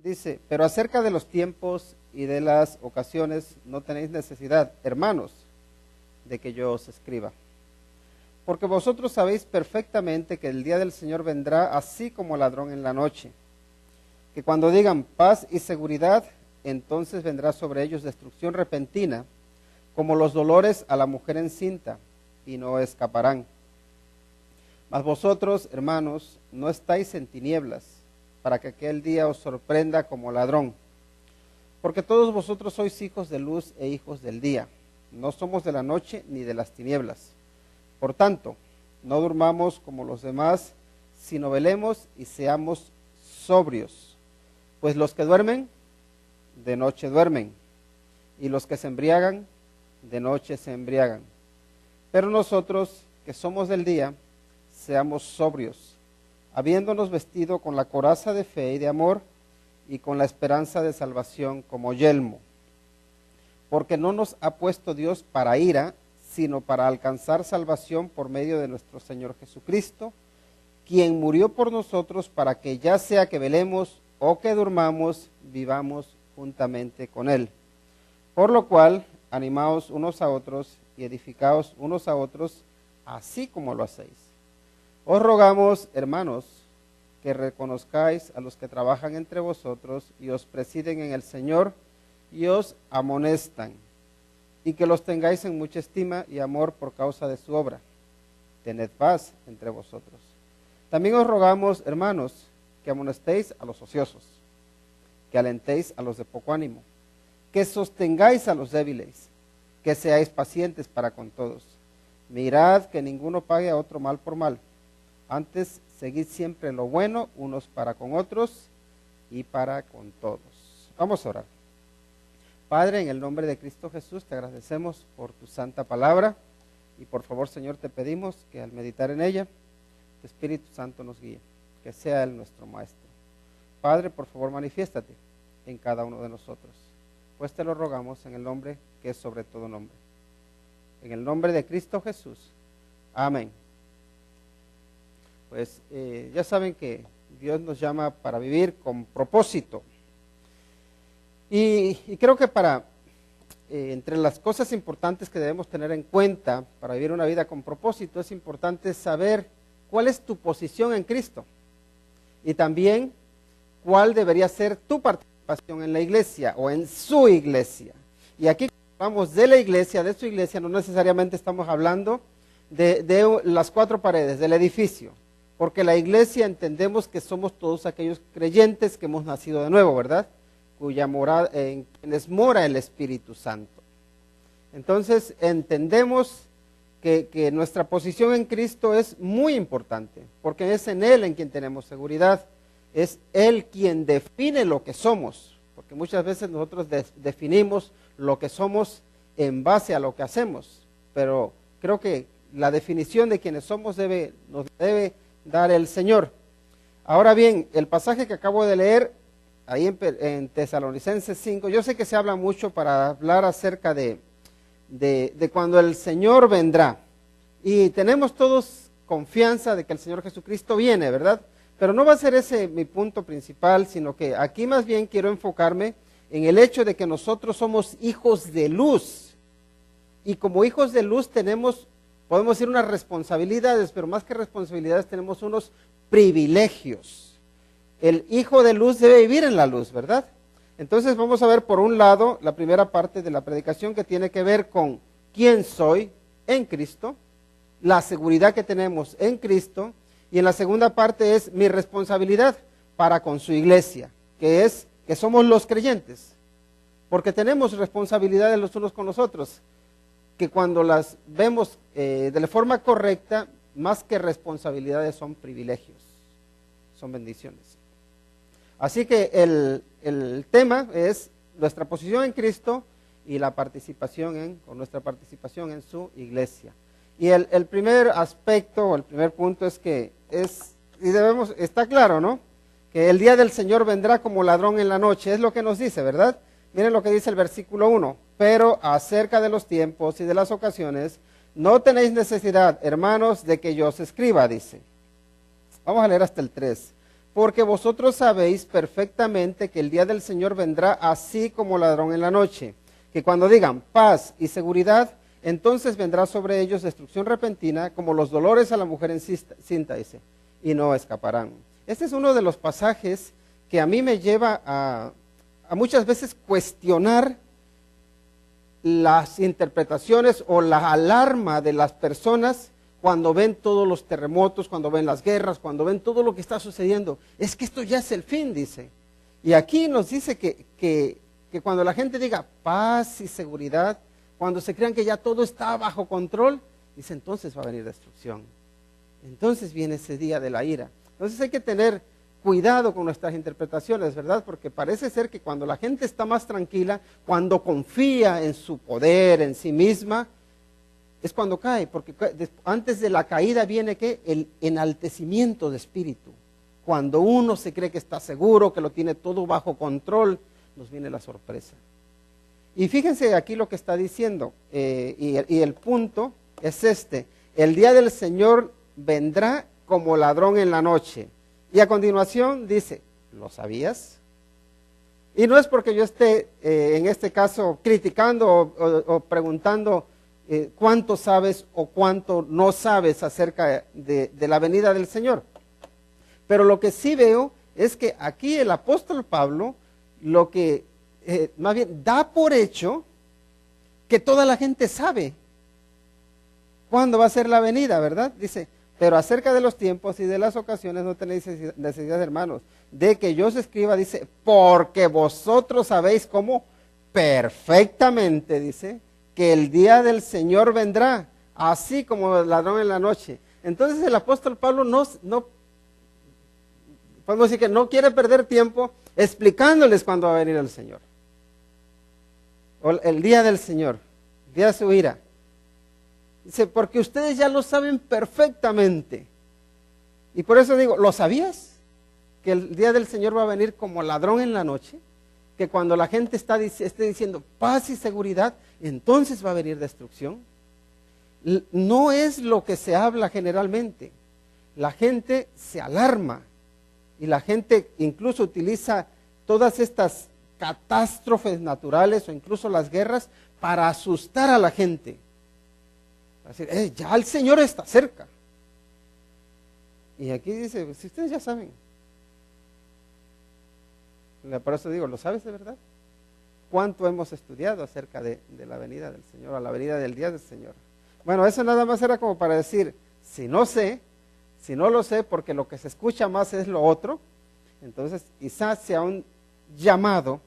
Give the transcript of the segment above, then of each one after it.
Dice, pero acerca de los tiempos y de las ocasiones no tenéis necesidad, hermanos, de que yo os escriba. Porque vosotros sabéis perfectamente que el día del Señor vendrá así como ladrón en la noche. Que cuando digan paz y seguridad, entonces vendrá sobre ellos destrucción repentina, como los dolores a la mujer encinta, y no escaparán. Mas vosotros, hermanos, no estáis en tinieblas, para que aquel día os sorprenda como ladrón. Porque todos vosotros sois hijos de luz e hijos del día. No somos de la noche ni de las tinieblas. Por tanto, no durmamos como los demás, sino velemos y seamos sobrios. Pues los que duermen, de noche duermen, y los que se embriagan, de noche se embriagan. Pero nosotros, que somos del día, seamos sobrios, habiéndonos vestido con la coraza de fe y de amor, y con la esperanza de salvación como yelmo. Porque no nos ha puesto Dios para ira, sino para alcanzar salvación por medio de nuestro Señor Jesucristo, quien murió por nosotros para que ya sea que velemos o que durmamos, vivamos juntamente con Él. Por lo cual, animaos unos a otros y edificaos unos a otros, así como lo hacéis. Os rogamos, hermanos, que reconozcáis a los que trabajan entre vosotros y os presiden en el Señor y os amonestan, y que los tengáis en mucha estima y amor por causa de su obra. Tened paz entre vosotros. También os rogamos, hermanos, que amonestéis a los ociosos, que alentéis a los de poco ánimo, que sostengáis a los débiles, que seáis pacientes para con todos. Mirad que ninguno pague a otro mal por mal. Antes, seguid siempre lo bueno unos para con otros y para con todos. Vamos a orar. Padre, en el nombre de Cristo Jesús, te agradecemos por tu santa palabra y por favor, Señor, te pedimos que al meditar en ella, tu Espíritu Santo nos guíe, que sea Él nuestro Maestro. Padre, por favor, manifiéstate en cada uno de nosotros, pues te lo rogamos en el nombre que es sobre todo nombre. En el nombre de Cristo Jesús. Amén. Pues ya saben que Dios nos llama para vivir con propósito. Y creo que entre las cosas importantes que debemos tener en cuenta para vivir una vida con propósito, es importante saber cuál es tu posición en Cristo. Y también cuál debería ser tu participación en la iglesia o en su iglesia. Y aquí cuando hablamos de la iglesia, de su iglesia, no necesariamente estamos hablando de las cuatro paredes del edificio. Porque la iglesia entendemos que somos todos aquellos creyentes que hemos nacido de nuevo, ¿verdad? Cuya morada, en quienes mora el Espíritu Santo. Entonces entendemos que nuestra posición en Cristo es muy importante, porque es en Él en quien tenemos seguridad, es Él quien define lo que somos, porque muchas veces nosotros definimos lo que somos en base a lo que hacemos, pero creo que la definición de quienes somos nos debe dar el Señor. Ahora bien, el pasaje que acabo de leer, ahí en Tesalonicenses 5, yo sé que se habla mucho para hablar acerca de cuando el Señor vendrá. Y tenemos todos confianza de que el Señor Jesucristo viene, ¿verdad? Pero no va a ser ese mi punto principal, sino que aquí más bien quiero enfocarme en el hecho de que nosotros somos hijos de luz. Y como hijos de luz podemos decir unas responsabilidades, pero más que responsabilidades tenemos unos privilegios. El hijo de luz debe vivir en la luz, ¿verdad? Entonces vamos a ver por un lado la primera parte de la predicación que tiene que ver con quién soy en Cristo, la seguridad que tenemos en Cristo, y en la segunda parte es mi responsabilidad para con su iglesia, que es que somos los creyentes, porque tenemos responsabilidades los unos con los otros, que cuando las vemos de la forma correcta, más que responsabilidades son privilegios, son bendiciones. Así que el tema es nuestra posición en Cristo y la participación nuestra participación en su iglesia. Y el primer aspecto, o el primer punto es que está claro, ¿no? Que el día del Señor vendrá como ladrón en la noche, es lo que nos dice, ¿verdad? Miren lo que dice el versículo 1, pero acerca de los tiempos y de las ocasiones, no tenéis necesidad, hermanos, de que yo os escriba, dice. Vamos a leer hasta el 3. porque vosotros sabéis perfectamente que el día del Señor vendrá así como ladrón en la noche, que cuando digan paz y seguridad, entonces vendrá sobre ellos destrucción repentina, como los dolores a la mujer encinta, dice, y no escaparán. Este es uno de los pasajes que a mí me lleva a muchas veces cuestionar las interpretaciones o la alarma de las personas cuando ven todos los terremotos, cuando ven las guerras, cuando ven todo lo que está sucediendo. Es que esto ya es el fin, dice. Y aquí nos dice que cuando la gente diga paz y seguridad, cuando se crean que ya todo está bajo control, dice, entonces va a venir destrucción. Entonces viene ese día de la ira. Entonces hay que tener cuidado con nuestras interpretaciones, ¿verdad? Porque parece ser que cuando la gente está más tranquila, cuando confía en su poder, en sí misma, es cuando cae, porque antes de la caída viene ¿qué? El enaltecimiento de espíritu. Cuando uno se cree que está seguro, que lo tiene todo bajo control, nos viene la sorpresa. Y fíjense aquí lo que está diciendo, y el punto es este: el día del Señor vendrá como ladrón en la noche. Y a continuación dice, ¿lo sabías? Y no es porque yo esté en este caso criticando o preguntando cuánto sabes o cuánto no sabes acerca de la venida del Señor. Pero lo que sí veo es que aquí el apóstol Pablo lo que más bien da por hecho que toda la gente sabe cuándo va a ser la venida, ¿verdad? Dice, pero acerca de los tiempos y de las ocasiones no tenéis necesidad, hermanos, de que yo os escriba, dice, porque vosotros sabéis cómo perfectamente, dice, que el día del Señor vendrá, así como el ladrón en la noche. Entonces el apóstol Pablo no podemos decir que no quiere perder tiempo explicándoles cuándo va a venir el Señor. O el día del Señor, el día de su ira. Dice, porque ustedes ya lo saben perfectamente. Y por eso digo, ¿lo sabías? Que el día del Señor va a venir como ladrón en la noche. Que cuando la gente esté diciendo paz y seguridad, entonces va a venir destrucción. No es lo que se habla generalmente. La gente se alarma. Y la gente incluso utiliza todas estas catástrofes naturales o incluso las guerras para asustar a la gente. Decir, ya el Señor está cerca. Y aquí dice, si ustedes ya saben. Por eso digo, ¿lo sabes de verdad? ¿Cuánto hemos estudiado acerca de la venida del Señor, a la venida del día del Señor? Bueno, eso nada más era como para decir, si no sé, si no lo sé, porque lo que se escucha más es lo otro, entonces quizás sea un llamado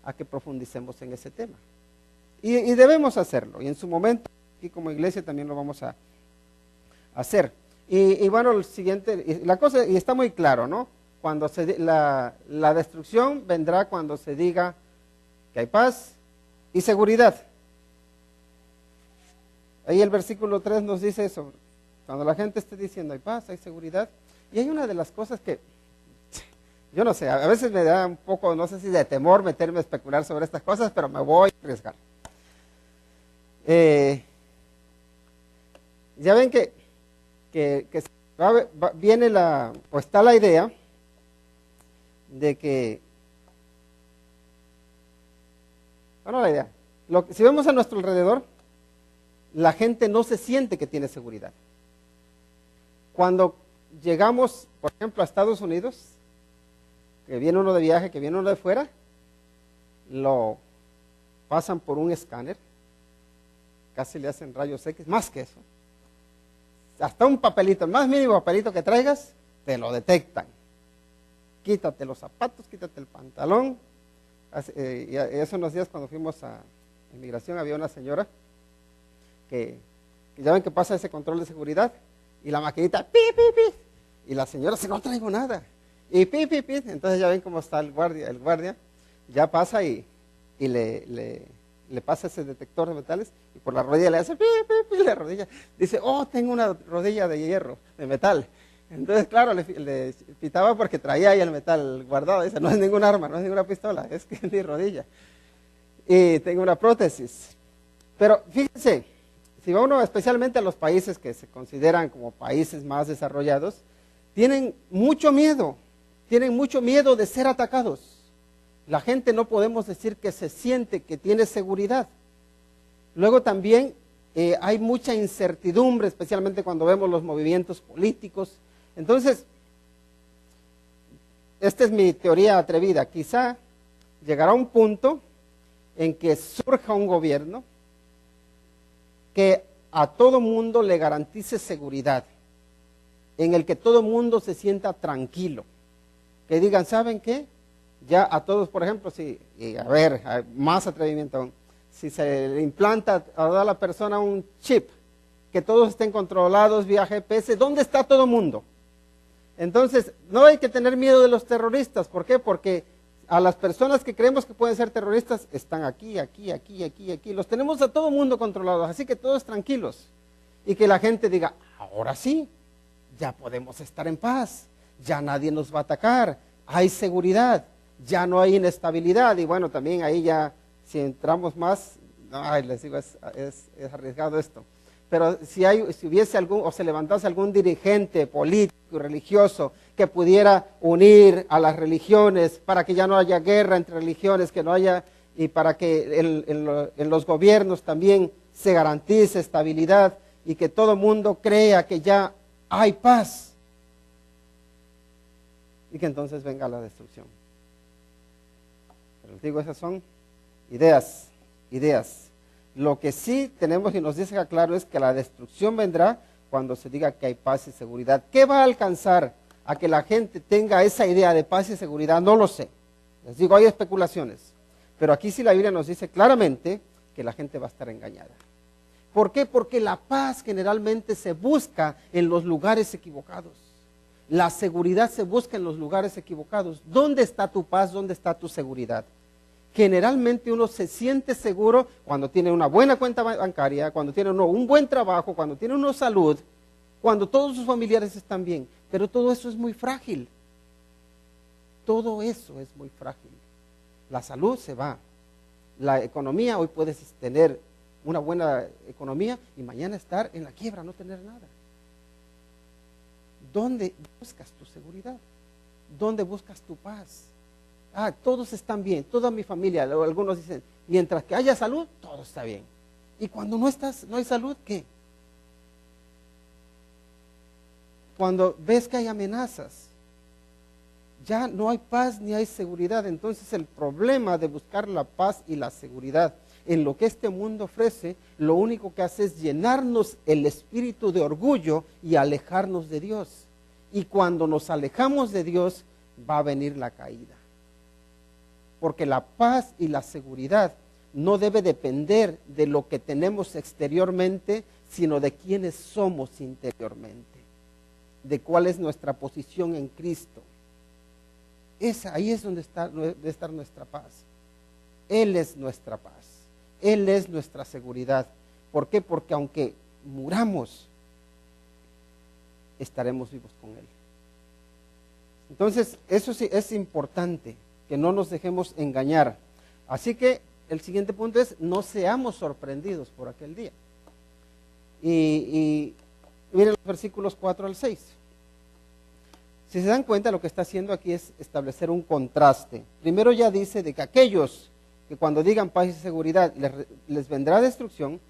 a que profundicemos en ese tema. Y debemos hacerlo, y en su momento, aquí como iglesia también lo vamos a hacer. Y bueno, el siguiente, la cosa, y está muy claro, ¿no? Cuando la destrucción vendrá cuando se diga que hay paz y seguridad. Ahí el versículo 3 nos dice eso, cuando la gente esté diciendo hay paz, hay seguridad. Y hay una de las cosas que, yo no sé, a veces me da un poco, no sé si de temor meterme a especular sobre estas cosas, pero me voy a arriesgar. Ya ven que viene o está la idea de que, bueno, la idea, si vemos a nuestro alrededor, la gente no se siente que tiene seguridad. Cuando llegamos, por ejemplo, a Estados Unidos, que viene uno de viaje, que viene uno de fuera, lo pasan por un escáner, casi le hacen rayos X, más que eso. Hasta un papelito, el más mínimo papelito que traigas, te lo detectan. Quítate los zapatos, quítate el pantalón. Y hace unos días cuando fuimos a inmigración había una señora que ya ven que pasa ese control de seguridad y la maquinita, pi, pi, pi, y la señora dice, no traigo nada. Y pi, pi, pi, entonces ya ven cómo está el guardia ya pasa y le pasa ese detector de metales y por la rodilla le hace pi, pi, pi, la rodilla. Dice, oh, tengo una rodilla de hierro, de metal. Entonces, claro, le pitaba porque traía ahí el metal guardado. Dice, no es ningún arma, no es ninguna pistola, es que es mi rodilla. Y tengo una prótesis. Pero fíjense, si va uno especialmente a los países que se consideran como países más desarrollados, tienen mucho miedo. tienen mucho miedo de ser atacados. La gente no podemos decir que se siente que tiene seguridad. Luego también hay mucha incertidumbre, especialmente cuando vemos los movimientos políticos. Entonces, esta es mi teoría atrevida. Quizá llegará un punto en que surja un gobierno que a todo mundo le garantice seguridad, en el que todo mundo se sienta tranquilo, que digan, ¿saben qué? Ya a todos, por ejemplo, si, más atrevimiento aún, si se le implanta a la persona un chip, que todos estén controlados vía GPS, ¿dónde está todo mundo? Entonces, no hay que tener miedo de los terroristas. ¿Por qué? Porque a las personas que creemos que pueden ser terroristas, están aquí. Los tenemos a todo mundo controlados, así que todos tranquilos. Y que la gente diga, ahora sí, ya podemos estar en paz, ya nadie nos va a atacar, hay seguridad, ya no hay inestabilidad. Y bueno, también ahí ya, si entramos más, les digo, es arriesgado esto. Pero si hubiese algún, o se levantase algún dirigente político y religioso que pudiera unir a las religiones para que ya no haya guerra entre religiones, que no haya, y para que en los gobiernos también se garantice estabilidad y que todo el mundo crea que ya hay paz, y que entonces venga la destrucción. Pero les digo, esas son ideas. Lo que sí tenemos y nos dice acá claro es que la destrucción vendrá cuando se diga que hay paz y seguridad. ¿Qué va a alcanzar a que la gente tenga esa idea de paz y seguridad? No lo sé. Les digo, hay especulaciones. Pero aquí sí la Biblia nos dice claramente que la gente va a estar engañada. ¿Por qué? Porque la paz generalmente se busca en los lugares equivocados. La seguridad se busca en los lugares equivocados. ¿Dónde está tu paz? ¿Dónde está tu seguridad? Generalmente uno se siente seguro cuando tiene una buena cuenta bancaria, cuando tiene uno un buen trabajo, cuando tiene uno salud, cuando todos sus familiares están bien. Pero todo eso es muy frágil. Todo eso es muy frágil. La salud se va. La economía, hoy puedes tener una buena economía y mañana estar en la quiebra, no tener nada. ¿Dónde buscas tu seguridad? ¿Dónde buscas tu paz? Todos están bien, toda mi familia. Algunos dicen, mientras que haya salud, todo está bien. Y cuando no hay salud, ¿qué? Cuando ves que hay amenazas, ya no hay paz ni hay seguridad. Entonces el problema de buscar la paz y la seguridad en lo que este mundo ofrece, lo único que hace es llenarnos el espíritu de orgullo y alejarnos de Dios. Y cuando nos alejamos de Dios, va a venir la caída. Porque la paz y la seguridad no debe depender de lo que tenemos exteriormente, sino de quiénes somos interiormente, de cuál es nuestra posición en Cristo. Ahí es donde debe estar nuestra paz. Él es nuestra paz, Él es nuestra seguridad. ¿Por qué? Porque aunque muramos, estaremos vivos con Él. Entonces, eso sí es importante, que no nos dejemos engañar. Así que el siguiente punto es, no seamos sorprendidos por aquel día. Y miren los versículos 4 al 6. Si se dan cuenta, lo que está haciendo aquí es establecer un contraste. Primero ya dice de que aquellos que cuando digan paz y seguridad les vendrá destrucción,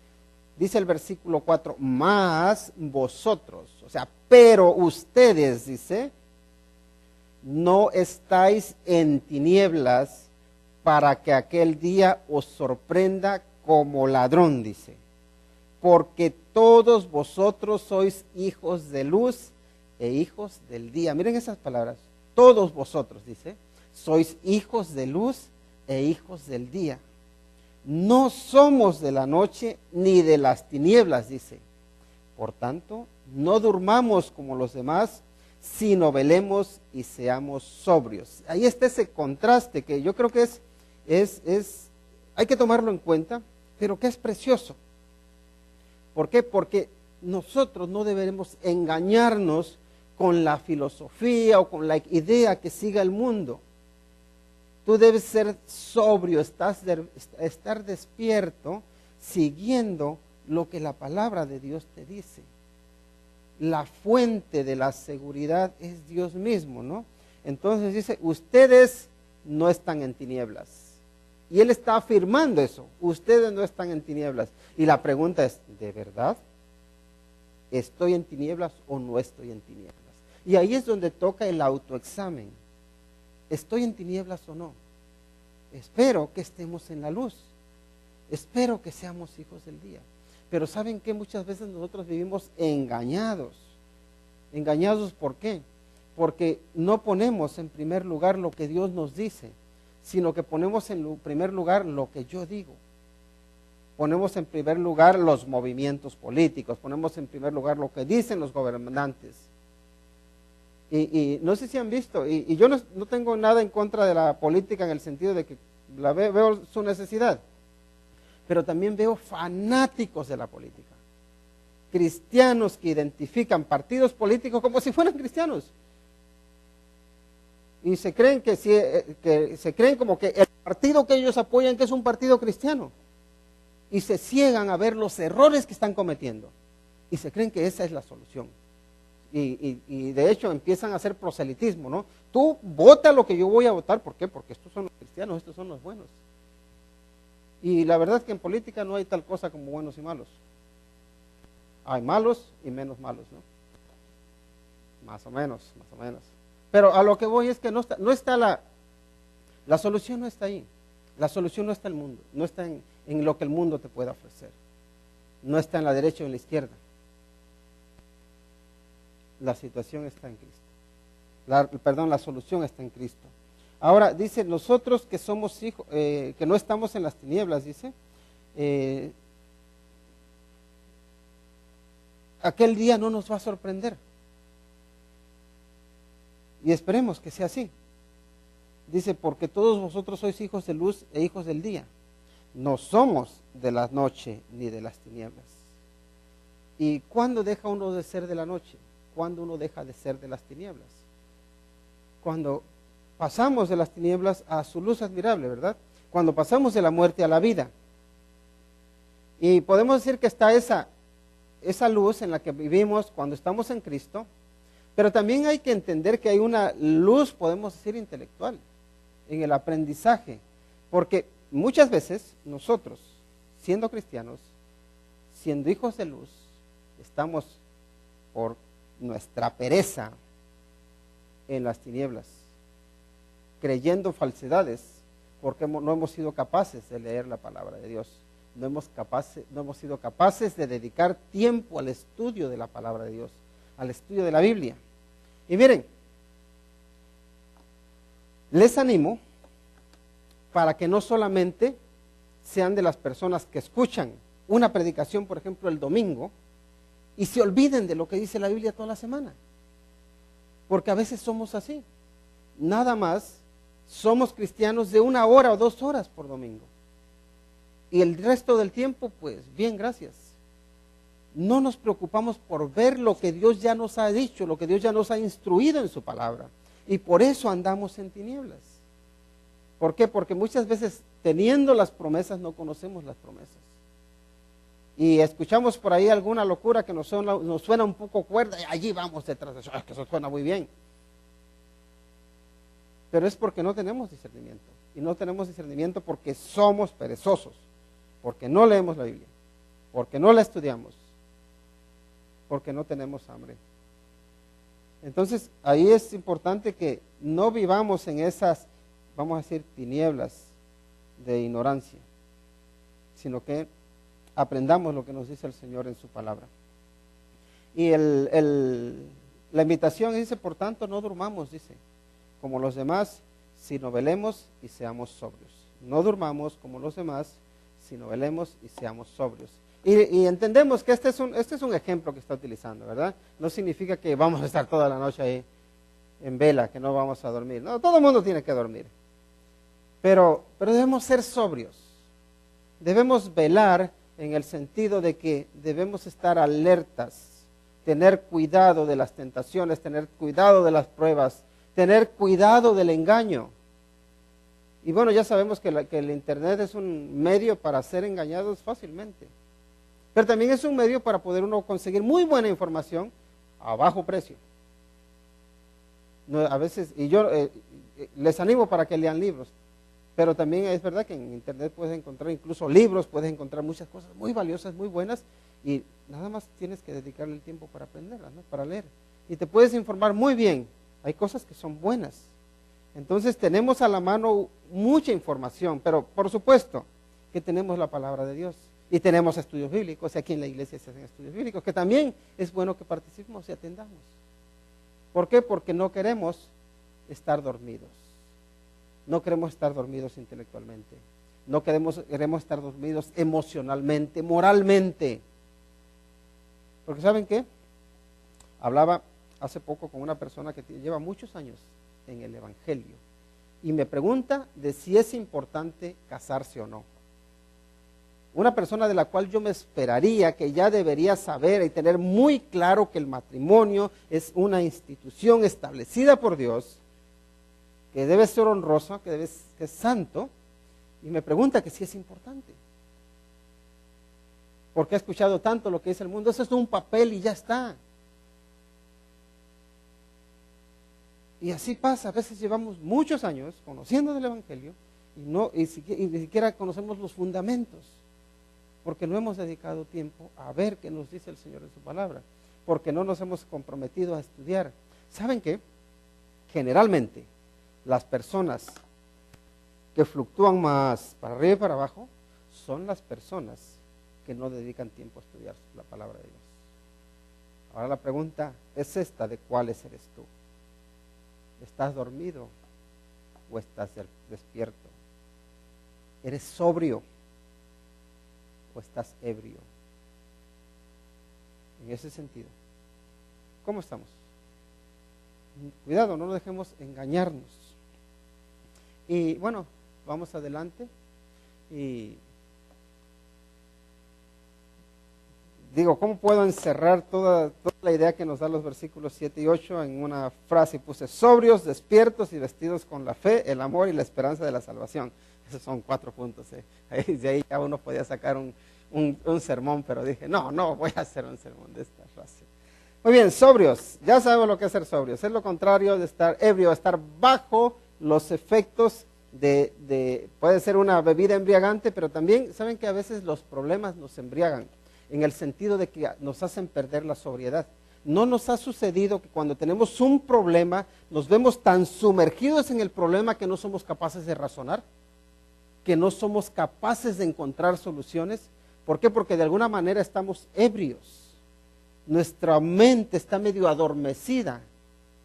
dice el versículo 4, más vosotros, o sea, pero ustedes, dice, no estáis en tinieblas para que aquel día os sorprenda como ladrón, dice. Porque todos vosotros sois hijos de luz e hijos del día. Miren esas palabras. Todos vosotros, dice, sois hijos de luz e hijos del día. No somos de la noche ni de las tinieblas, dice. Por tanto, no durmamos como los demás, sino velemos y seamos sobrios. Ahí está ese contraste que yo creo que hay que tomarlo en cuenta, pero que es precioso. ¿Por qué? Porque nosotros no deberemos engañarnos con la filosofía o con la idea que siga el mundo. Tú debes ser sobrio, estar despierto, siguiendo lo que la palabra de Dios te dice. La fuente de la seguridad es Dios mismo, ¿no? Entonces dice, ustedes no están en tinieblas. Y él está afirmando eso, ustedes no están en tinieblas. Y la pregunta es, ¿de verdad? ¿Estoy en tinieblas o no estoy en tinieblas? Y ahí es donde toca el autoexamen. ¿Estoy en tinieblas o no? Espero que estemos en la luz. Espero que seamos hijos del día. Pero ¿saben qué? Muchas veces nosotros vivimos engañados. ¿Engañados por qué? Porque no ponemos en primer lugar lo que Dios nos dice, sino que ponemos en primer lugar lo que yo digo. Ponemos en primer lugar los movimientos políticos, ponemos en primer lugar lo que dicen los gobernantes. Y no sé si han visto, y yo no tengo nada en contra de la política en el sentido de que veo su necesidad, pero también veo fanáticos de la política. Cristianos que identifican partidos políticos como si fueran cristianos. Y se creen se creen como que el partido que ellos apoyan que es un partido cristiano. Y se ciegan a ver los errores que están cometiendo. Y se creen que esa es la solución. Y de hecho empiezan a hacer proselitismo, ¿no? Tú vota lo que yo voy a votar. ¿Por qué? Porque estos son los cristianos, estos son los buenos. Y la verdad es que en política no hay tal cosa como buenos y malos. Hay malos y menos malos, ¿no? Más o menos. Pero a lo que voy es que no está la solución no está ahí. La solución no está en el mundo, no está en lo que el mundo te pueda ofrecer. No está en la derecha o en la izquierda. La situación está en Cristo. La solución está en Cristo. Ahora, dice, nosotros que somos hijos, que no estamos en las tinieblas, dice, aquel día no nos va a sorprender. Y esperemos que sea así. Dice, porque todos vosotros sois hijos de luz e hijos del día. No somos de la noche ni de las tinieblas. ¿Y cuándo deja uno de ser de la noche? ¿Cuándo uno deja de ser de las tinieblas? Cuando pasamos de las tinieblas a su luz admirable, ¿verdad? Cuando pasamos de la muerte a la vida. Y podemos decir que está esa luz en la que vivimos cuando estamos en Cristo, pero también hay que entender que hay una luz, podemos decir, intelectual, en el aprendizaje, porque muchas veces nosotros, siendo cristianos, siendo hijos de luz, estamos por nuestra pereza en las tinieblas, creyendo falsedades, porque no hemos sido capaces de leer la palabra de Dios. No hemos sido capaces de dedicar tiempo al estudio de la palabra de Dios, al estudio de la Biblia. Y miren, les animo para que no solamente sean de las personas que escuchan una predicación, por ejemplo, el domingo, y se olviden de lo que dice la Biblia toda la semana. Porque a veces somos así. Nada más somos cristianos de 1 hora o 2 horas por domingo. Y el resto del tiempo, pues, bien, gracias. No nos preocupamos por ver lo que Dios ya nos ha dicho, lo que Dios ya nos ha instruido en su palabra. Y por eso andamos en tinieblas. ¿Por qué? Porque muchas veces, teniendo las promesas, no conocemos las promesas. Y escuchamos por ahí alguna locura que nos suena un poco cuerda, y allí vamos detrás de eso. Es que eso suena muy bien. Pero es porque no tenemos discernimiento. Y no tenemos discernimiento porque somos perezosos. Porque no leemos la Biblia, porque no la estudiamos, porque no tenemos hambre. Entonces, ahí es importante que no vivamos en esas, vamos a decir, tinieblas de ignorancia, sino que aprendamos lo que nos dice el Señor en su palabra. Y la invitación dice, por tanto, no durmamos, dice, como los demás, sino velemos y seamos sobrios. No durmamos como los demás, sino velemos y seamos sobrios. Y entendemos que este es un ejemplo que está utilizando, ¿verdad? No significa que vamos a estar toda la noche ahí en vela, que no vamos a dormir. No, todo el mundo tiene que dormir. Pero debemos ser sobrios. Debemos velar en el sentido de que debemos estar alertas, tener cuidado de las tentaciones, tener cuidado de las pruebas, tener cuidado del engaño. Y bueno, ya sabemos que el internet es un medio para ser engañados fácilmente. Pero también es un medio para poder uno conseguir muy buena información a bajo precio. No, a veces, y yo les animo para que lean libros, pero también es verdad que en internet puedes encontrar incluso libros, puedes encontrar muchas cosas muy valiosas, muy buenas, y nada más tienes que dedicarle el tiempo para aprenderlas, ¿no? Para leer. Y te puedes informar muy bien, hay cosas que son buenas. Entonces tenemos a la mano mucha información, pero por supuesto que tenemos la palabra de Dios y tenemos estudios bíblicos, y aquí en la iglesia se hacen estudios bíblicos, que también es bueno que participemos y atendamos. ¿Por qué? Porque no queremos estar dormidos. No queremos estar dormidos intelectualmente. No queremos estar dormidos emocionalmente, moralmente. Porque ¿saben qué? Hablaba hace poco con una persona que lleva muchos años en el evangelio y me pregunta de si es importante casarse o no. Una persona de la cual yo me esperaría que ya debería saber y tener muy claro que el matrimonio es una institución establecida por Dios, que debe ser honrosa, que es santo, y me pregunta que si es importante. Porque ha escuchado tanto lo que dice el mundo, eso es un papel y ya está. Y así pasa, a veces llevamos muchos años conociendo del evangelio y ni siquiera conocemos los fundamentos, porque no hemos dedicado tiempo a ver qué nos dice el Señor en su palabra, porque no nos hemos comprometido a estudiar. ¿Saben qué? Generalmente las personas que fluctúan más para arriba y para abajo son las personas que no dedican tiempo a estudiar la palabra de Dios. Ahora la pregunta es esta: ¿de cuáles eres tú? ¿Estás dormido o estás despierto? ¿Eres sobrio o estás ebrio? En ese sentido, ¿cómo estamos? Cuidado, no nos dejemos engañarnos. Y bueno, vamos adelante y digo, ¿cómo puedo encerrar toda la idea que nos dan los versículos 7 y 8 en una frase? Puse sobrios, despiertos y vestidos con la fe, el amor y la esperanza de la salvación. Esos son 4 puntos. De ahí ya uno podía sacar un sermón, pero dije, no voy a hacer un sermón de esta frase. Muy bien, sobrios. Ya sabemos lo que es ser sobrios. Es lo contrario de estar ebrio, estar bajo los efectos puede ser una bebida embriagante, pero también saben que a veces los problemas nos embriagan, en el sentido de que nos hacen perder la sobriedad. ¿No nos ha sucedido que cuando tenemos un problema nos vemos tan sumergidos en el problema que no somos capaces de razonar? ¿Que no somos capaces de encontrar soluciones? ¿Por qué? Porque de alguna manera estamos ebrios. Nuestra mente está medio adormecida.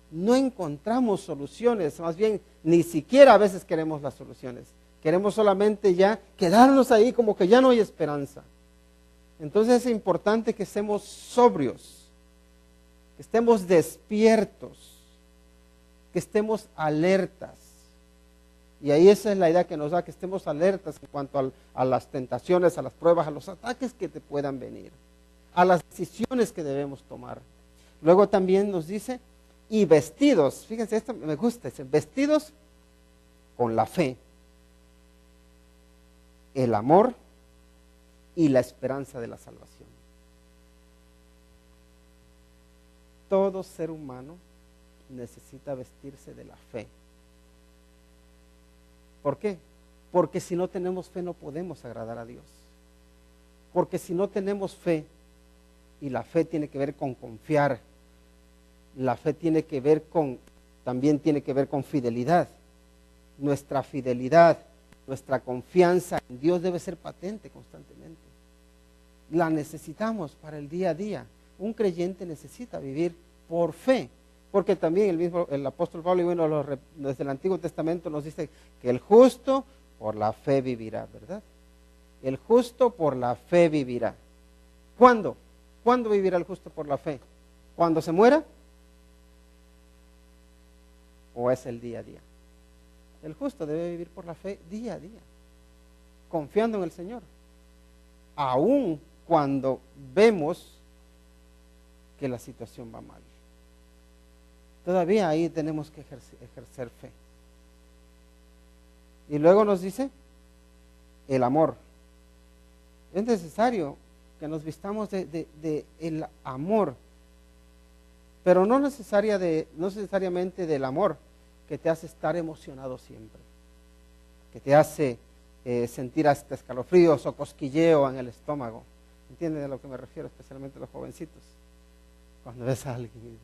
No encontramos soluciones, más bien ni siquiera a veces queremos las soluciones. Queremos solamente ya quedarnos ahí como que ya no hay esperanza. Entonces es importante que estemos sobrios, que estemos despiertos, que estemos alertas. Y ahí esa es la idea que nos da, que estemos alertas en cuanto a las tentaciones, a las pruebas, a los ataques que te puedan venir, a las decisiones que debemos tomar. Luego también nos dice, y vestidos, fíjense, esto me gusta, dice, vestidos con la fe, el amor y la esperanza de la salvación. Todo ser humano necesita vestirse de la fe. ¿Por qué? Porque si no tenemos fe no podemos agradar a Dios. Porque si no tenemos fe, y la fe tiene que ver con confiar, la fe también tiene que ver con fidelidad. Nuestra fidelidad, nuestra confianza en Dios debe ser patente constantemente. La necesitamos para el día a día. Un creyente necesita vivir por fe, porque también el apóstol Pablo, y bueno, desde el Antiguo Testamento nos dice que el justo por la fe vivirá, ¿verdad? El justo por la fe vivirá. ¿Cuándo? ¿Cuándo vivirá el justo por la fe? ¿Cuando se muera? ¿O es el día a día? El justo debe vivir por la fe día a día, confiando en el Señor, aun cuando vemos que la situación va mal. Todavía ahí tenemos que ejercer fe. Y luego nos dice el amor. Es necesario que nos vistamos de el amor. pero no necesariamente del amor que te hace estar emocionado siempre, que te hace sentir hasta escalofríos o cosquilleo en el estómago. ¿Entienden a lo que me refiero? Especialmente los jovencitos. Cuando ves a alguien,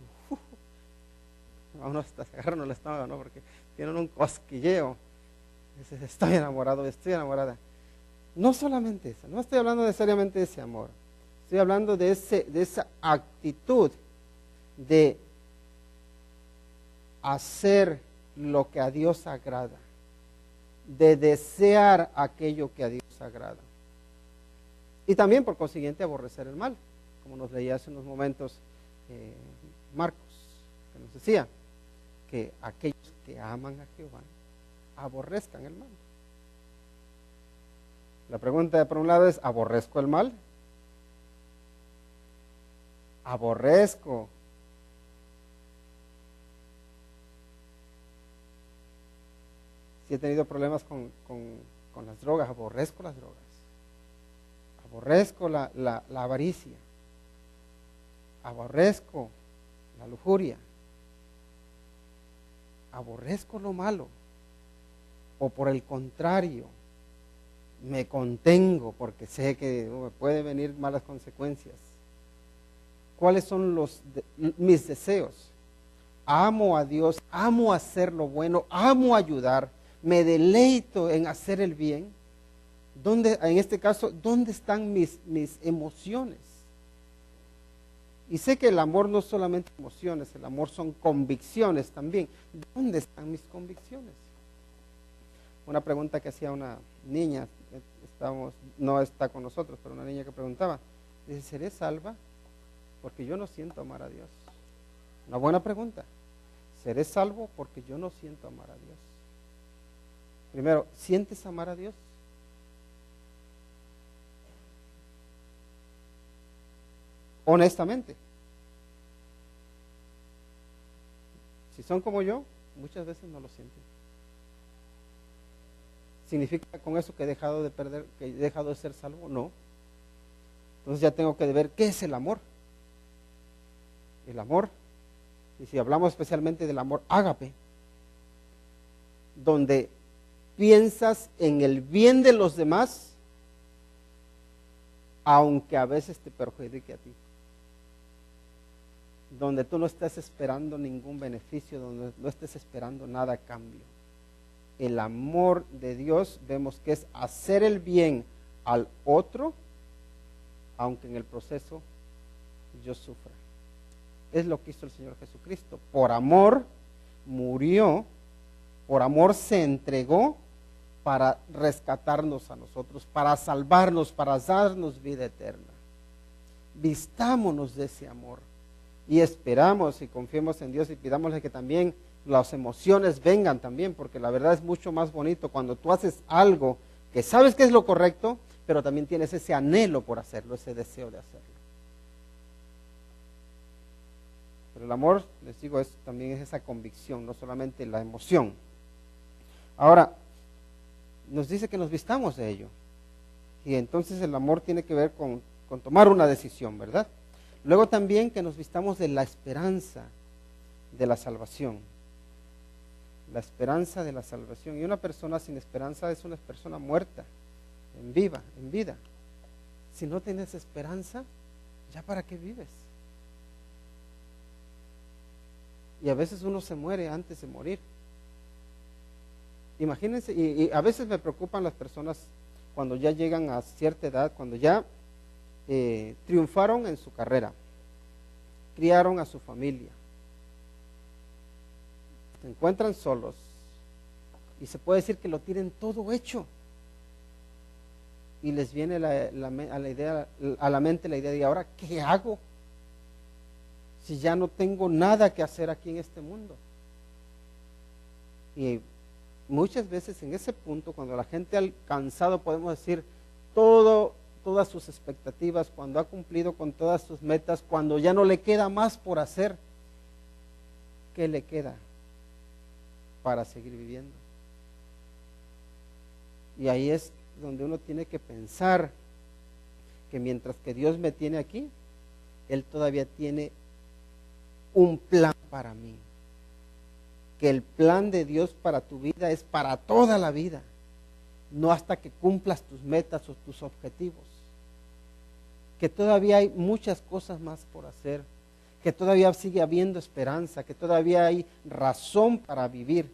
a uno hasta se agarran el estómago, ¿no? Porque tienen un cosquilleo. Dices, estoy enamorado, estoy enamorada. No solamente eso, no estoy hablando necesariamente de ese amor. Estoy hablando de esa actitud de hacer lo que a Dios agrada, de desear aquello que a Dios agrada. Y también, por consiguiente, aborrecer el mal, como nos leía hace unos momentos Marcos, que nos decía que aquellos que aman a Jehová aborrezcan el mal. La pregunta, por un lado, es: ¿aborrezco el mal? Aborrezco. Si he tenido problemas con las drogas, aborrezco las drogas. Aborrezco la avaricia. Aborrezco la lujuria. Aborrezco lo malo. O por el contrario, me contengo porque sé que me pueden venir malas consecuencias. ¿Cuáles son mis deseos? Amo a Dios, amo hacer lo bueno, amo ayudar, me deleito en hacer el bien. En este caso, ¿dónde están mis emociones? Y sé que el amor no es solamente emociones, el amor son convicciones también. ¿Dónde están mis convicciones? Una pregunta que hacía una niña, no está con nosotros, pero una niña que preguntaba, dice: ¿seré salva? Porque yo no siento amar a Dios. Una buena pregunta. ¿Seré salvo? Porque yo no siento amar a Dios. Primero, ¿sientes amar a Dios? Honestamente. Si son como yo, muchas veces no lo sienten. ¿Significa con eso que he dejado de ser salvo? No. Entonces ya tengo que ver qué es el amor. El amor, y si hablamos especialmente del amor ágape, donde piensas en el bien de los demás, aunque a veces te perjudique a ti. Donde tú no estás esperando ningún beneficio, donde no estés esperando nada a cambio. El amor de Dios vemos que es hacer el bien al otro, aunque en el proceso yo sufra. Es lo que hizo el Señor Jesucristo. Por amor murió, por amor se entregó para rescatarnos a nosotros, para salvarnos, para darnos vida eterna. Vistámonos de ese amor y esperamos y confiemos en Dios y pidámosle que también las emociones vengan también, porque la verdad es mucho más bonito cuando tú haces algo que sabes que es lo correcto, pero también tienes ese anhelo por hacerlo, ese deseo de hacerlo. Pero el amor, les digo, también es esa convicción, no solamente la emoción. Ahora, nos dice que nos vistamos de ello. Y entonces el amor tiene que ver con tomar una decisión, ¿verdad? Luego también que nos vistamos de la esperanza de la salvación. La esperanza de la salvación. Y una persona sin esperanza es una persona muerta, en vida. Si no tienes esperanza, ¿ya para qué vives? Y a veces uno se muere antes de morir. Imagínense, y a veces me preocupan las personas cuando ya llegan a cierta edad, cuando ya triunfaron en su carrera, criaron a su familia, se encuentran solos y se puede decir que lo tienen todo hecho. Y les viene a la mente la idea de: ¿ahora qué hago? Si ya no tengo nada que hacer aquí en este mundo. Y muchas veces en ese punto, cuando la gente ha alcanzado, podemos decir, todas sus expectativas, cuando ha cumplido con todas sus metas, cuando ya no le queda más por hacer, ¿qué le queda para seguir viviendo? Y ahí es donde uno tiene que pensar que mientras que Dios me tiene aquí, Él todavía tiene un plan para mí. Que el plan de Dios para tu vida es para toda la vida, no hasta que cumplas tus metas o tus objetivos. Que todavía hay muchas cosas más por hacer, que todavía sigue habiendo esperanza, que todavía hay razón para vivir,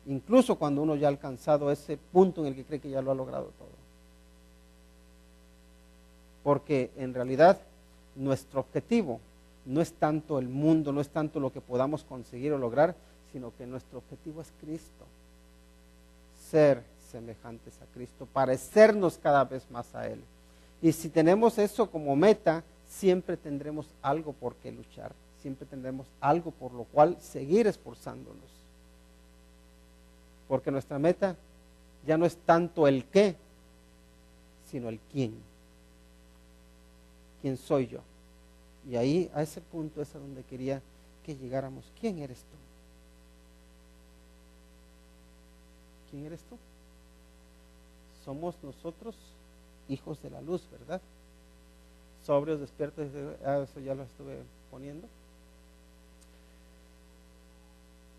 incluso cuando uno ya ha alcanzado ese punto en el que cree que ya lo ha logrado todo. Porque en realidad nuestro objetivo no es tanto el mundo, no es tanto lo que podamos conseguir o lograr, sino que nuestro objetivo es Cristo. Ser semejantes a Cristo, parecernos cada vez más a Él. Y si tenemos eso como meta, siempre tendremos algo por qué luchar, siempre tendremos algo por lo cual seguir esforzándonos. Porque nuestra meta ya no es tanto el qué, sino el quién. ¿Quién soy yo? Y ahí, a ese punto es a donde quería que llegáramos. ¿Quién eres tú? ¿Quién eres tú? Somos nosotros hijos de la luz, ¿verdad? Sobrios, despiertos, eso ya lo estuve poniendo.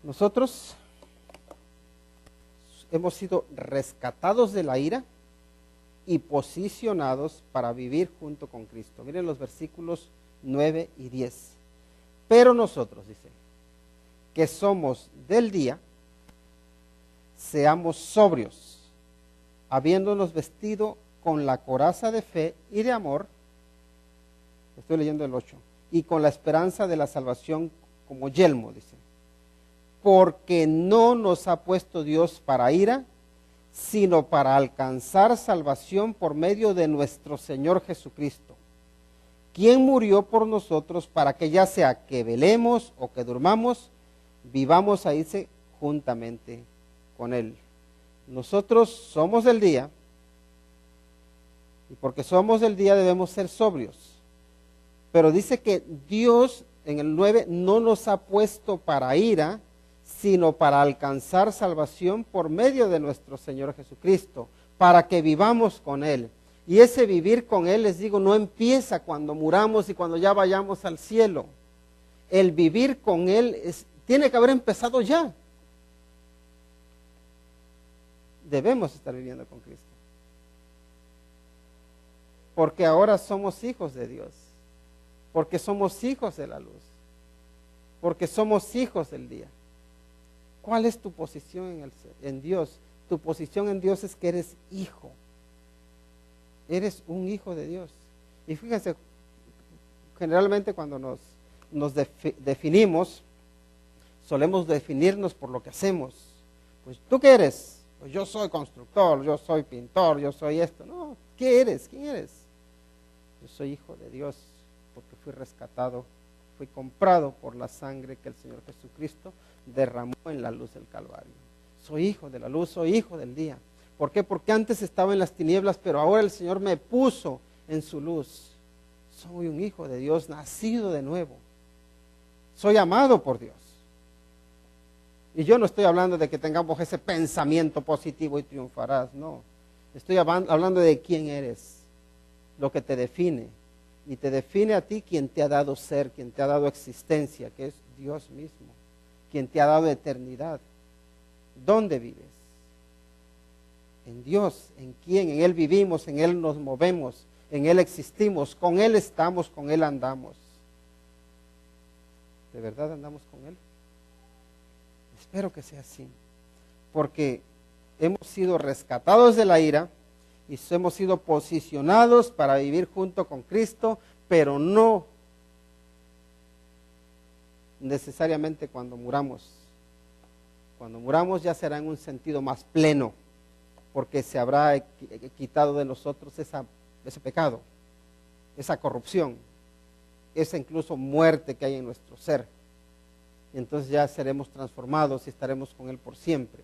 Nosotros hemos sido rescatados de la ira y posicionados para vivir junto con Cristo. Miren los versículos 9 y 10. Pero nosotros, dice, que somos del día, seamos sobrios, habiéndonos vestido con la coraza de fe y de amor, estoy leyendo el 8, y con la esperanza de la salvación como yelmo, dice, porque no nos ha puesto Dios para ira, sino para alcanzar salvación por medio de nuestro Señor Jesucristo, quien murió por nosotros para que ya sea que velemos o que durmamos, vivamos ahí juntamente con Él. Nosotros somos del día, y porque somos del día debemos ser sobrios. Pero dice que Dios en el 9 no nos ha puesto para ira, sino para alcanzar salvación por medio de nuestro Señor Jesucristo, para que vivamos con Él. Y ese vivir con Él, les digo, no empieza cuando muramos y cuando ya vayamos al cielo. El vivir con Él tiene que haber empezado ya. Debemos estar viviendo con Cristo. Porque ahora somos hijos de Dios. Porque somos hijos de la luz. Porque somos hijos del día. ¿Cuál es tu posición en Dios? Tu posición en Dios es que eres hijo. Eres un hijo de Dios. Y fíjense, generalmente cuando nos definimos, solemos definirnos por lo que hacemos. Pues, ¿tú qué eres? Pues yo soy constructor, yo soy pintor, yo soy esto. No, ¿qué eres? ¿Quién eres? Yo soy hijo de Dios porque fui rescatado, fui comprado por la sangre que el Señor Jesucristo derramó en la luz del Calvario. Soy hijo de la luz, soy hijo del día. ¿Por qué? Porque antes estaba en las tinieblas, pero ahora el Señor me puso en su luz. Soy un hijo de Dios, nacido de nuevo. Soy amado por Dios. Y yo no estoy hablando de que tengamos ese pensamiento positivo y triunfarás, no. Estoy hablando de quién eres, lo que te define. Y te define a ti quien te ha dado ser, quien te ha dado existencia, que es Dios mismo, quien te ha dado eternidad. ¿Dónde vives? En Dios, ¿en quién? En Él vivimos, en Él nos movemos, en Él existimos, con Él estamos, con Él andamos. ¿De verdad andamos con Él? Espero que sea así, porque hemos sido rescatados de la ira y hemos sido posicionados para vivir junto con Cristo, pero no necesariamente cuando muramos. Cuando muramos ya será en un sentido más pleno, porque se habrá quitado de nosotros ese pecado, esa corrupción, esa incluso muerte que hay en nuestro ser. Y entonces ya seremos transformados y estaremos con Él por siempre.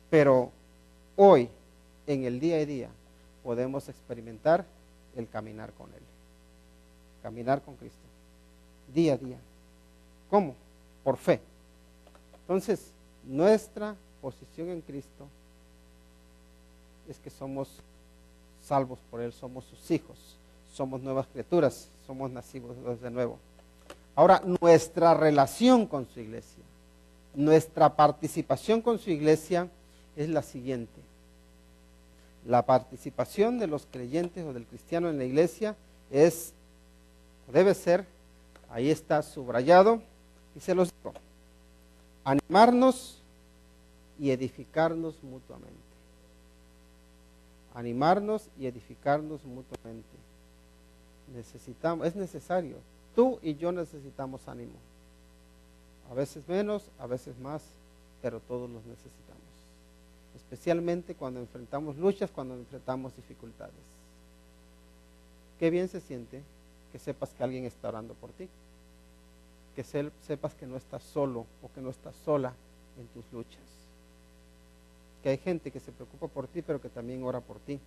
Pero hoy, en el día a día, podemos experimentar el caminar con Él. Caminar con Cristo. Día a día. ¿Cómo? Por fe. Entonces, nuestra posición en Cristo es que somos salvos por Él, somos sus hijos, somos nuevas criaturas, somos nacidos de nuevo. Ahora, nuestra relación con su iglesia, nuestra participación con su iglesia es la siguiente. La participación de los creyentes o del cristiano en la iglesia es, debe ser, ahí está subrayado, y se los digo, animarnos y edificarnos mutuamente. Animarnos y edificarnos mutuamente. Es necesario. Tú y yo necesitamos ánimo. A veces menos, a veces más, pero todos los necesitamos. Especialmente cuando enfrentamos luchas, cuando enfrentamos dificultades. Qué bien se siente que sepas que alguien está orando por ti. Que sepas que no estás solo o que no estás sola en tus luchas. Que hay gente que se preocupa por ti, pero que también ora por ti.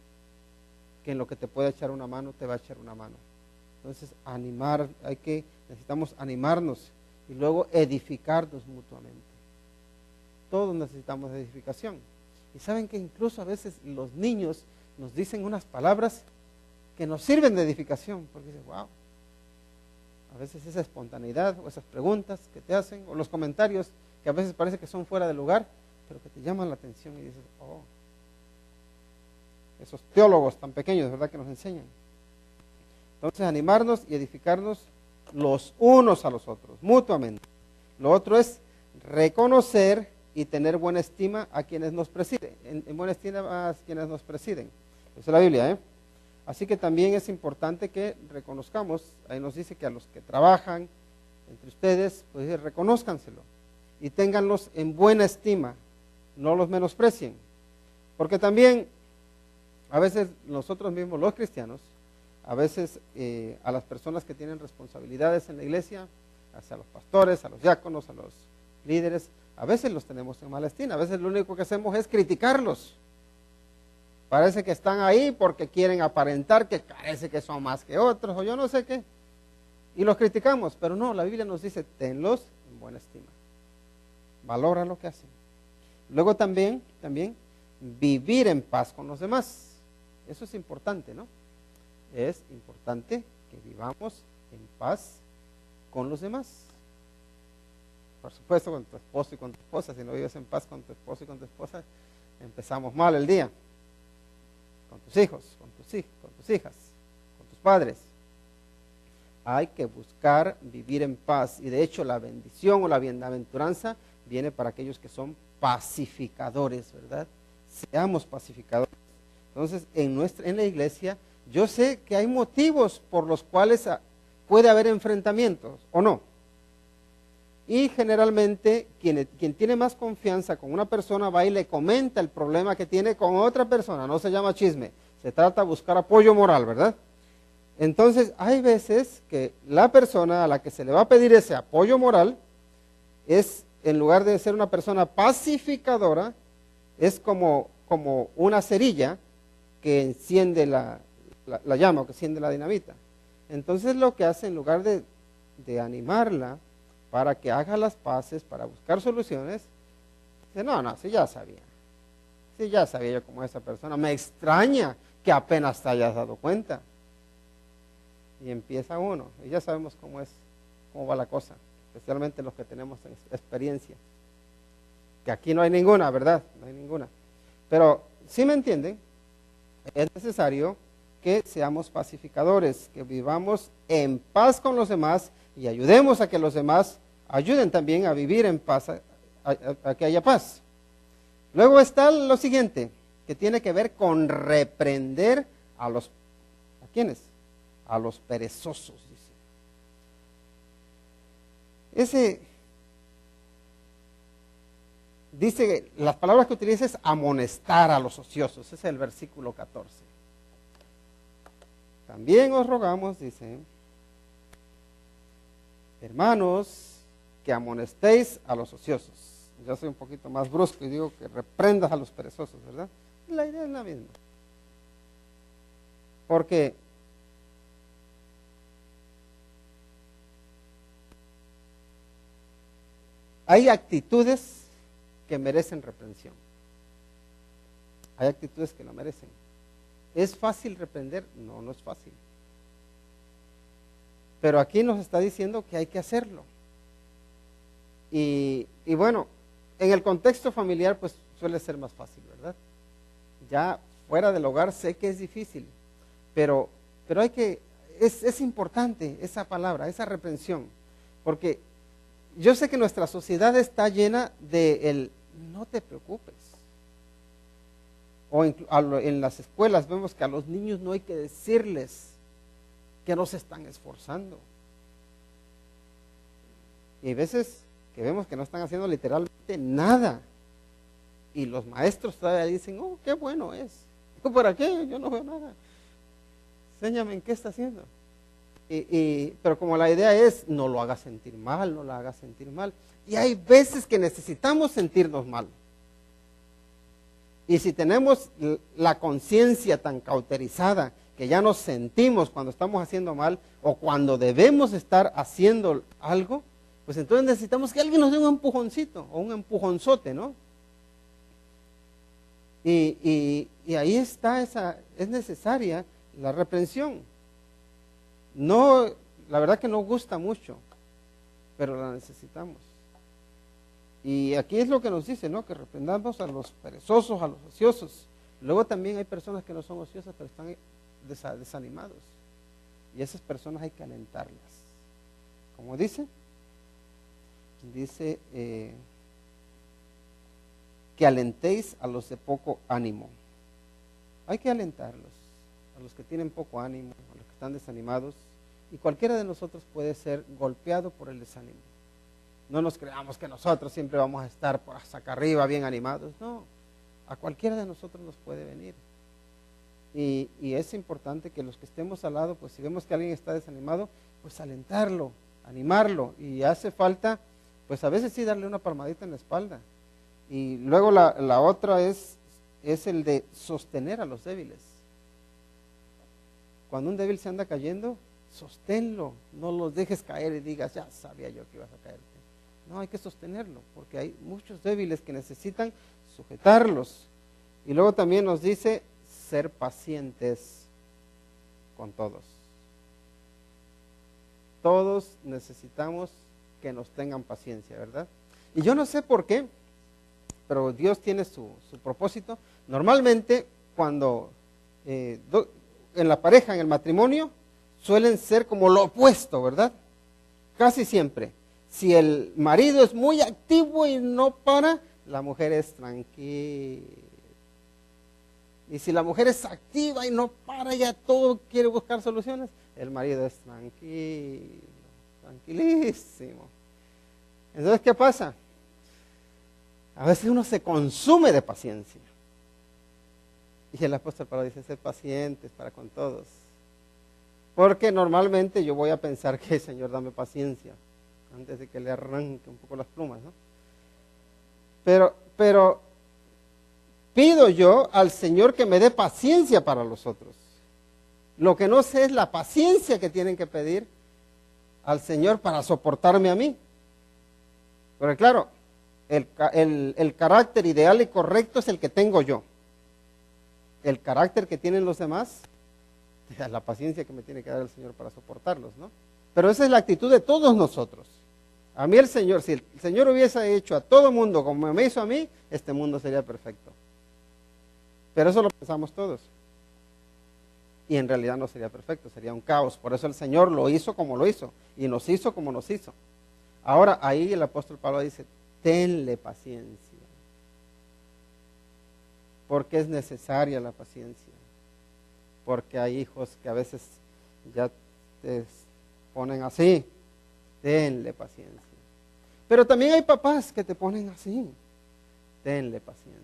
Que en lo que te pueda echar una mano, te va a echar una mano. Entonces, necesitamos animarnos y luego edificarnos mutuamente. Todos necesitamos edificación. Y saben que incluso a veces los niños nos dicen unas palabras que nos sirven de edificación, porque dices, wow. A veces esa espontaneidad o esas preguntas que te hacen, o los comentarios que a veces parece que son fuera de lugar, pero que te llaman la atención y dices, oh, esos teólogos tan pequeños, ¿verdad?, que nos enseñan. Entonces, animarnos y edificarnos los unos a los otros, mutuamente. Lo otro es reconocer y tener buena estima a quienes nos presiden, en buena estima a quienes nos presiden. Esa es la Biblia, ¿eh? Así que también es importante que reconozcamos, ahí nos dice que a los que trabajan entre ustedes, pues reconózcanselo y ténganlos en buena estima, no los menosprecien. Porque también, a veces nosotros mismos, los cristianos, a veces a las personas que tienen responsabilidades en la iglesia, hacia los pastores, a los diáconos, a los líderes, a veces los tenemos en mala estima, a veces lo único que hacemos es criticarlos. Parece que están ahí porque quieren aparentar que parece que son más que otros, o yo no sé qué, y los criticamos, pero no, la Biblia nos dice, tenlos en buena estima, valora lo que hacen. Luego también vivir en paz con los demás, eso es importante, ¿no? Es importante que vivamos en paz con los demás. Por supuesto, con tu esposo y con tu esposa. Si no vives en paz con tu esposo y con tu esposa, empezamos mal el día. Con tus hijos, con tus hijas, con tus padres. Hay que buscar vivir en paz. Y de hecho, la bendición o la bienaventuranza viene para aquellos que son pacificadores, ¿verdad? Seamos pacificadores. Entonces, en la iglesia, yo sé que hay motivos por los cuales puede haber enfrentamientos, ¿o no? Y generalmente, quien tiene más confianza con una persona va y le comenta el problema que tiene con otra persona. No se llama chisme, se trata de buscar apoyo moral, ¿verdad? Entonces, hay veces que la persona a la que se le va a pedir ese apoyo moral es, en lugar de ser una persona pacificadora, es como una cerilla que enciende la llama o que enciende la dinamita. Entonces lo que hace, en lugar de animarla para que haga las paces, para buscar soluciones, dice, no, sí ya sabía yo cómo es esa persona, me extraña que apenas te hayas dado cuenta. Y empieza uno, y ya sabemos cómo va la cosa, especialmente los que tenemos experiencia, que aquí no hay ninguna, ¿verdad? No hay ninguna. Pero, ¿sí me entienden? Es necesario que seamos pacificadores, que vivamos en paz con los demás y ayudemos a que los demás ayuden también a vivir en paz, a que haya paz. Luego está lo siguiente, que tiene que ver con reprender ¿a quiénes? A los perezosos, dice, las palabras que utiliza es amonestar a los ociosos, ese es el versículo 14. También os rogamos, dice, hermanos, que amonestéis a los ociosos. Yo soy un poquito más brusco y digo que reprendas a los perezosos, ¿verdad? La idea es la misma. Porque hay actitudes que merecen reprensión. Hay actitudes que lo merecen. ¿Es fácil reprender? No, no es fácil. Pero aquí nos está diciendo que hay que hacerlo. Y bueno, en el contexto familiar pues suele ser más fácil, ¿verdad? Ya fuera del hogar sé que es difícil, pero hay que, es importante esa palabra, esa reprensión, porque yo sé que nuestra sociedad está llena de el no te preocupes. O en las escuelas vemos que a los niños no hay que decirles que no se están esforzando. Y hay veces que vemos que no están haciendo literalmente nada. Y los maestros todavía dicen, oh, qué bueno es. ¿Por qué? Yo no veo nada. Enséñame en qué está haciendo. Pero como la idea es, no lo hagas sentir mal, no lo hagas sentir mal. Y hay veces que necesitamos sentirnos mal. Y si tenemos la conciencia tan cauterizada que ya nos sentimos cuando estamos haciendo mal o cuando debemos estar haciendo algo, pues entonces necesitamos que alguien nos dé un empujoncito o un empujonzote, ¿no? Y ahí está es necesaria la reprensión. No, la verdad que no gusta mucho, pero la necesitamos. Y aquí es lo que nos dice, ¿no? Que reprendamos a los perezosos, a los ociosos. Luego también hay personas que no son ociosas, pero están desanimados. Y esas personas hay que alentarlas. Como dice que alentéis a los de poco ánimo. Hay que alentarlos, a los que tienen poco ánimo, a los que están desanimados. Y cualquiera de nosotros puede ser golpeado por el desánimo. No nos creamos que nosotros siempre vamos a estar por hasta acá arriba bien animados. No, a cualquiera de nosotros nos puede venir. Y es importante que los que estemos al lado, pues si vemos que alguien está desanimado, pues alentarlo, animarlo. Y hace falta, pues a veces sí darle una palmadita en la espalda. Y luego la otra es el de sostener a los débiles. Cuando un débil se anda cayendo, sosténlo, no los dejes caer y digas, ya sabía yo que ibas a caerte. No, hay que sostenerlo, porque hay muchos débiles que necesitan sujetarlos. Y luego también nos dice ser pacientes con todos. Todos necesitamos que nos tengan paciencia, ¿verdad? Y yo no sé por qué, pero Dios tiene su propósito. Normalmente cuando en la pareja, en el matrimonio, suelen ser como lo opuesto, ¿verdad? Casi siempre. Si el marido es muy activo y no para, la mujer es tranquila. Y si la mujer es activa y no para, ya todo quiere buscar soluciones, el marido es tranquilo, tranquilísimo. Entonces, ¿qué pasa? A veces uno se consume de paciencia. Y el apóstol Pablo dice, sed pacientes para con todos. Porque normalmente yo voy a pensar que, Señor, dame paciencia, antes de que le arranque un poco las plumas, ¿no? Pero pido yo al Señor que me dé paciencia para los otros. Lo que no sé es la paciencia que tienen que pedir al Señor para soportarme a mí. Porque claro, el carácter ideal y correcto es el que tengo yo. El carácter que tienen los demás, la paciencia que me tiene que dar el Señor para soportarlos, ¿no? Pero esa es la actitud de todos nosotros. A mí el Señor, si el Señor hubiese hecho a todo mundo como me hizo a mí, este mundo sería perfecto. Pero eso lo pensamos todos. Y en realidad no sería perfecto, sería un caos. Por eso el Señor lo hizo como lo hizo y nos hizo como nos hizo. Ahora ahí el apóstol Pablo dice, tenle paciencia. Porque es necesaria la paciencia. Porque hay hijos que a veces ya te ponen así. Tenle paciencia. Pero también hay papás que te ponen así. Tenle paciencia.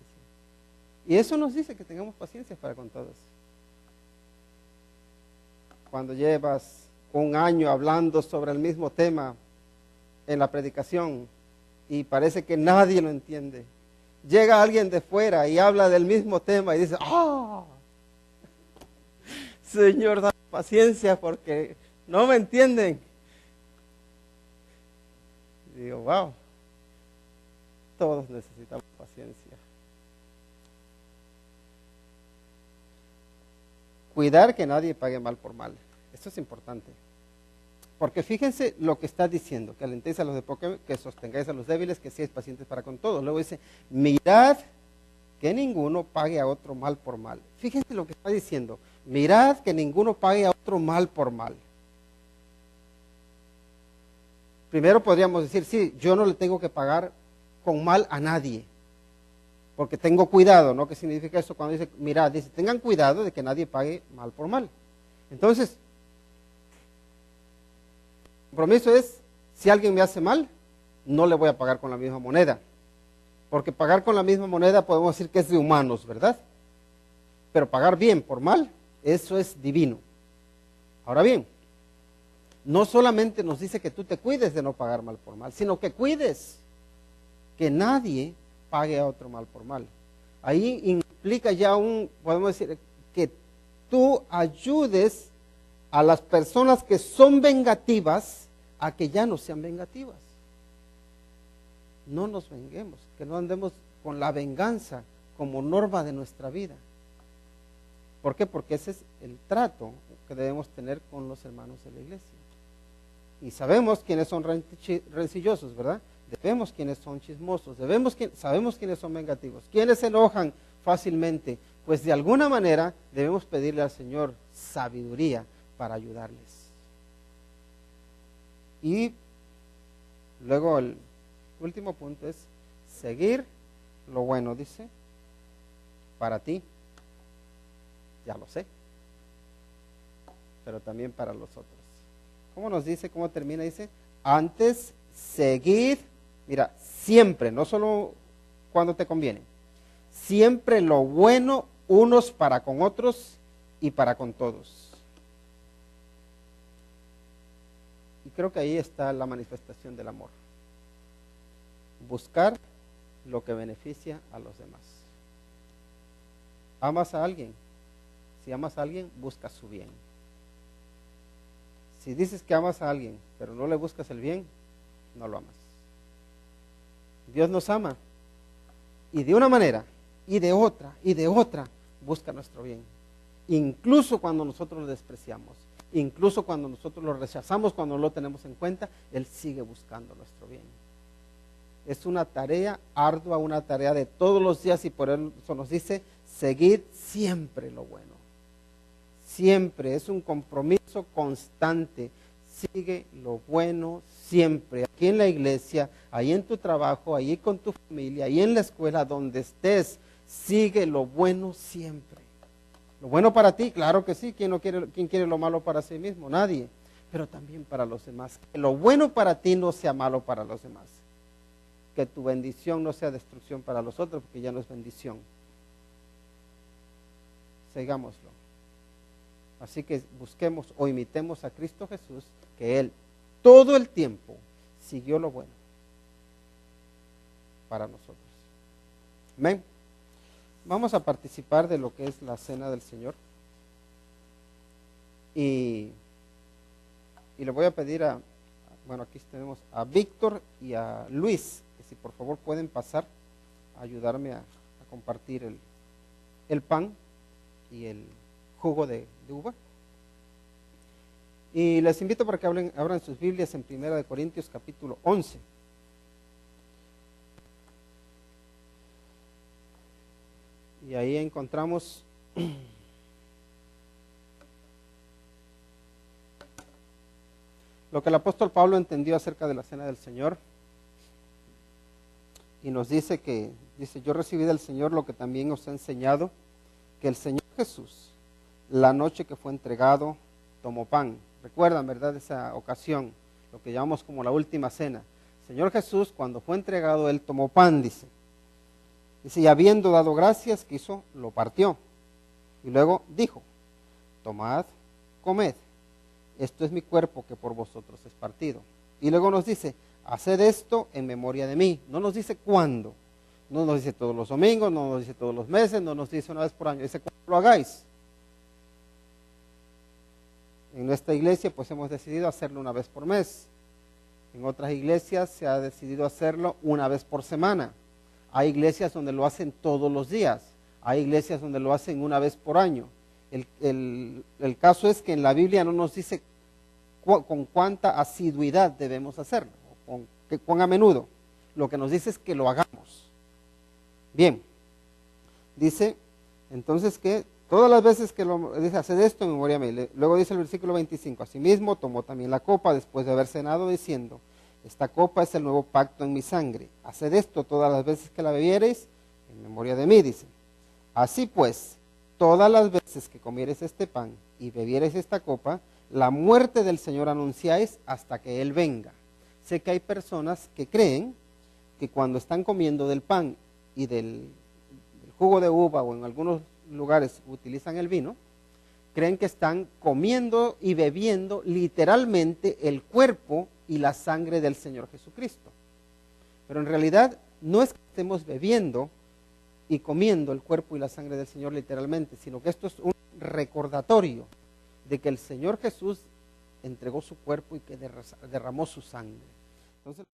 Y eso nos dice que tengamos paciencia para con todos. Cuando llevas un año hablando sobre el mismo tema en la predicación y parece que nadie lo entiende, llega alguien de fuera y habla del mismo tema y dice, ¡ah! Señor, da paciencia porque no me entienden. Y digo, wow, todos necesitamos paciencia. Cuidar que nadie pague mal por mal. Esto es importante. Porque fíjense lo que está diciendo, que alentéis a los de poco, que sostengáis a los débiles, que seáis pacientes para con todos. Luego dice, mirad que ninguno pague a otro mal por mal. Fíjense lo que está diciendo, mirad que ninguno pague a otro mal por mal. Primero podríamos decir, sí, yo no le tengo que pagar con mal a nadie, porque tengo cuidado, ¿no? ¿Qué significa eso cuando dice, mirad? Dice, tengan cuidado de que nadie pague mal por mal. Entonces, el compromiso es, si alguien me hace mal, no le voy a pagar con la misma moneda. Porque pagar con la misma moneda podemos decir que es de humanos, ¿verdad? Pero pagar bien por mal, eso es divino. Ahora bien, no solamente nos dice que tú te cuides de no pagar mal por mal, sino que cuides que nadie pague a otro mal por mal. Ahí implica ya podemos decir, que tú ayudes a las personas que son vengativas a que ya no sean vengativas. No nos venguemos, que no andemos con la venganza como norma de nuestra vida. ¿Por qué? Porque ese es el trato que debemos tener con los hermanos de la iglesia. Y sabemos quiénes son rencillosos, ¿verdad? Sabemos quiénes son chismosos, sabemos quiénes son vengativos, quiénes se enojan fácilmente. Pues de alguna manera debemos pedirle al Señor sabiduría para ayudarles. Y luego el último punto es seguir lo bueno, dice, para ti, ya lo sé, pero también para los otros. ¿Cómo nos dice? ¿Cómo termina? Dice, antes seguid, mira, siempre, no solo cuando te conviene, siempre lo bueno unos para con otros y para con todos. Y creo que ahí está la manifestación del amor. Buscar lo que beneficia a los demás. ¿Amas a alguien? Si amas a alguien, busca su bien. Si dices que amas a alguien, pero no le buscas el bien, no lo amas. Dios nos ama. Y de una manera, y de otra, busca nuestro bien. Incluso cuando nosotros lo despreciamos, incluso cuando nosotros lo rechazamos, cuando no lo tenemos en cuenta, Él sigue buscando nuestro bien. Es una tarea ardua, una tarea de todos los días, y por eso nos dice, seguid siempre lo bueno. Siempre, es un compromiso constante. Sigue lo bueno siempre, aquí en la iglesia, ahí en tu trabajo, ahí con tu familia, ahí en la escuela, donde estés, sigue lo bueno siempre. Lo bueno para ti, claro que sí, ¿quién quiere lo malo para sí mismo? Nadie, pero también para los demás. Que lo bueno para ti no sea malo para los demás. Que tu bendición no sea destrucción para los otros, porque ya no es bendición. Sigámoslo. Así que busquemos o imitemos a Cristo Jesús, que Él todo el tiempo siguió lo bueno para nosotros. Amén. Vamos a participar de lo que es la cena del Señor. Y le voy a pedir aquí tenemos a Víctor y a Luis, que si por favor pueden pasar a ayudarme a compartir el pan y el jugo de uva. Y les invito para que abran sus Biblias en 1 Corintios capítulo 11. Y ahí encontramos lo que el apóstol Pablo entendió acerca de la cena del Señor. Y nos dice yo recibí del Señor lo que también os he enseñado, que el Señor Jesús, la noche que fue entregado, tomó pan. Recuerdan, ¿verdad?, esa ocasión, lo que llamamos como la última cena. El Señor Jesús, cuando fue entregado, Él tomó pan, dice, y habiendo dado gracias, ¿qué hizo? Lo partió. Y luego dijo, tomad, comed, esto es mi cuerpo que por vosotros es partido. Y luego nos dice, haced esto en memoria de mí. No nos dice cuándo, no nos dice todos los domingos, no nos dice todos los meses, no nos dice una vez por año, dice cuándo lo hagáis. En nuestra iglesia pues hemos decidido hacerlo una vez por mes. En otras iglesias se ha decidido hacerlo una vez por semana. Hay iglesias donde lo hacen todos los días. Hay iglesias donde lo hacen una vez por año. El caso es que en la Biblia no nos dice con cuánta asiduidad debemos hacerlo, cuán a menudo. Lo que nos dice es que lo hagamos. Bien, dice entonces que todas las veces que dice, haced esto en memoria mía. Luego dice el versículo 25, asimismo tomó también la copa después de haber cenado, diciendo, esta copa es el nuevo pacto en mi sangre. Haced esto todas las veces que la bebiereis en memoria de mí, dice. Así pues, todas las veces que comiereis este pan y bebiereis esta copa, la muerte del Señor anunciáis hasta que Él venga. Sé que hay personas que creen que cuando están comiendo del pan y del jugo de uva, o en algunos lugares utilizan el vino, creen que están comiendo y bebiendo literalmente el cuerpo y la sangre del Señor Jesucristo. Pero en realidad no es que estemos bebiendo y comiendo el cuerpo y la sangre del Señor literalmente, sino que esto es un recordatorio de que el Señor Jesús entregó su cuerpo y que derramó su sangre. Entonces,